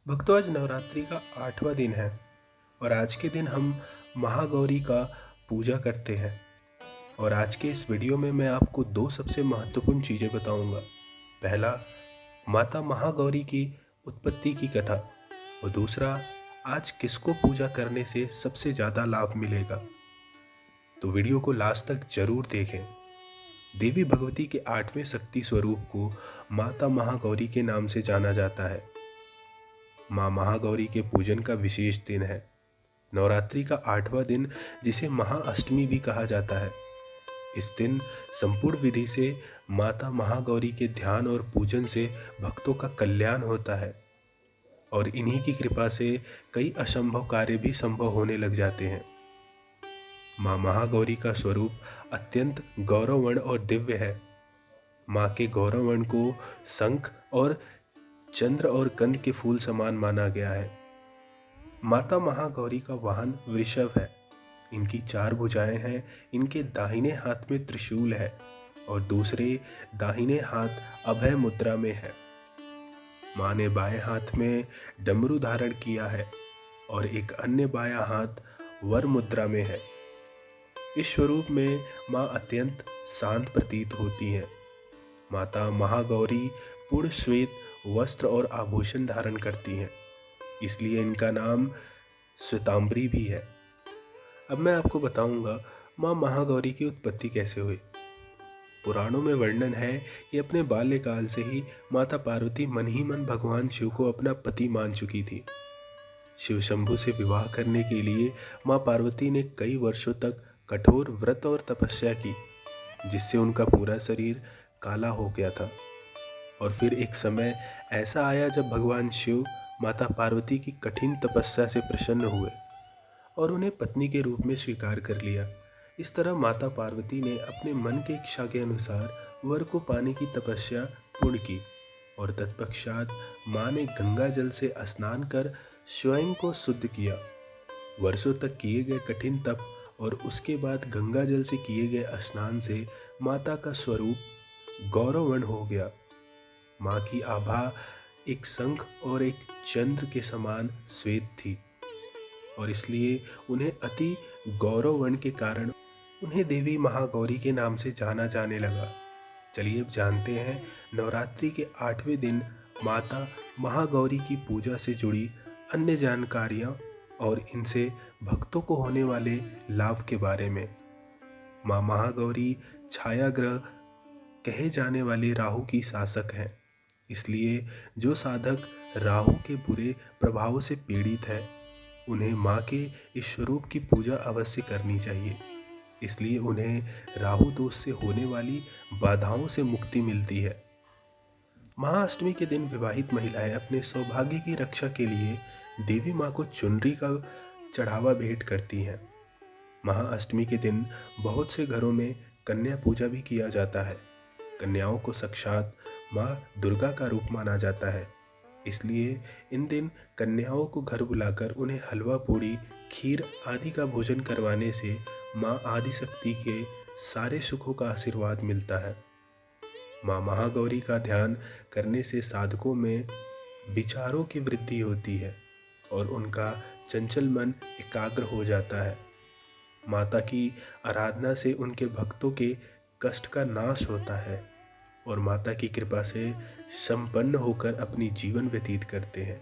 भक्तों, आज नवरात्रि का 8वां दिन है और आज के दिन हम महागौरी का पूजा करते हैं। और आज के इस वीडियो में मैं आपको दो सबसे महत्वपूर्ण चीज़ें बताऊंगा। पहला, माता महागौरी की उत्पत्ति की कथा, और दूसरा, आज किसको पूजा करने से सबसे ज़्यादा लाभ मिलेगा। तो वीडियो को लास्ट तक जरूर देखें। देवी भगवती के 8वें शक्ति स्वरूप को माता महागौरी के नाम से जाना जाता है। माँ महागौरी के पूजन का विशेष दिन है नवरात्रि का 8वां दिन, जिसे महाअष्टमी भी कहा जाता है। इस दिन संपूर्ण विधि से माता महागौरी के ध्यान और पूजन से भक्तों का कल्याण होता है और इन्हीं की कृपा से कई असंभव कार्य भी संभव होने लग जाते हैं। माँ महागौरी का स्वरूप अत्यंत गौरवर्ण और दिव्य है। माँ के गौरवर्ण को शंख और चंद्र और कंद के फूल समान माना गया है। माता महागौरी का वाहन वृषभ है। इनकी 4 भुजाएं हैं। इनके दाहिने हाथ में त्रिशूल है और दूसरे दाहिने हाथ अभय मुद्रा में है। माँ ने बाएं हाथ में डमरू धारण किया है और एक अन्य बायां हाथ वर मुद्रा में है। इस स्वरूप में माँ अत्यंत शांत प्रतीत होती हैं। माता महागौरी पूर्ण श्वेत वस्त्र और आभूषण धारण करती हैं, इसलिए इनका नाम श्वेतांबरी भी है। अब मैं आपको बताऊंगा माँ महागौरी की उत्पत्ति कैसे हुई। पुराणों में वर्णन है कि अपने बाल्यकाल से ही माता पार्वती मन ही मन भगवान शिव को अपना पति मान चुकी थी। शिव शंभु से विवाह करने के लिए माँ पार्वती ने कई वर्षों तक कठोर व्रत और तपस्या की, जिससे उनका पूरा शरीर काला हो गया था। और फिर एक समय ऐसा आया जब भगवान शिव माता पार्वती की कठिन तपस्या से प्रसन्न हुए और उन्हें पत्नी के रूप में स्वीकार कर लिया। इस तरह माता पार्वती ने अपने मन की इच्छा के अनुसार वर को पाने की तपस्या पूर्ण की और तत्पश्चात माँ ने गंगा जल से स्नान कर स्वयं को शुद्ध किया। वर्षों तक किए गए कठिन तप और उसके बाद गंगा जल से किए गए स्नान से माता का स्वरूप गौरवर्ण हो गया। माँ की आभा एक शंख और एक चंद्र के समान श्वेत थी और इसलिए उन्हें अति गौरवर्ण के कारण उन्हें देवी महागौरी के नाम से जाना जाने लगा। चलिए अब जानते हैं नवरात्रि के 8वें दिन माता महागौरी की पूजा से जुड़ी अन्य जानकारियाँ और इनसे भक्तों को होने वाले लाभ के बारे में। माँ महागौरी छाया ग्रह कहे जाने वाले राहु की शासक हैं, इसलिए जो साधक राहु के बुरे प्रभावों से पीड़ित है उन्हें माँ के इस स्वरूप की पूजा अवश्य करनी चाहिए। इसलिए उन्हें राहु दोष से होने वाली बाधाओं से मुक्ति मिलती है। महाअष्टमी के दिन विवाहित महिलाएं अपने सौभाग्य की रक्षा के लिए देवी माँ को चुनरी का चढ़ावा भेंट करती हैं। महाअष्टमी के दिन बहुत से घरों में कन्या पूजा भी किया जाता है। कन्याओं को साक्षात माँ दुर्गा का रूप माना जाता है, इसलिए इन दिन कन्याओं को घर बुलाकर उन्हें हलवा पूड़ी खीर आदि का भोजन करवाने से माँ आदिशक्ति के सारे सुखों का आशीर्वाद मिलता है। माँ महागौरी का ध्यान करने से साधकों में विचारों की वृद्धि होती है और उनका चंचल मन एकाग्र हो जाता है। माता की आराधना से उनके भक्तों के कष्ट का नाश होता है और माता की कृपा से संपन्न होकर अपनी जीवन व्यतीत करते हैं।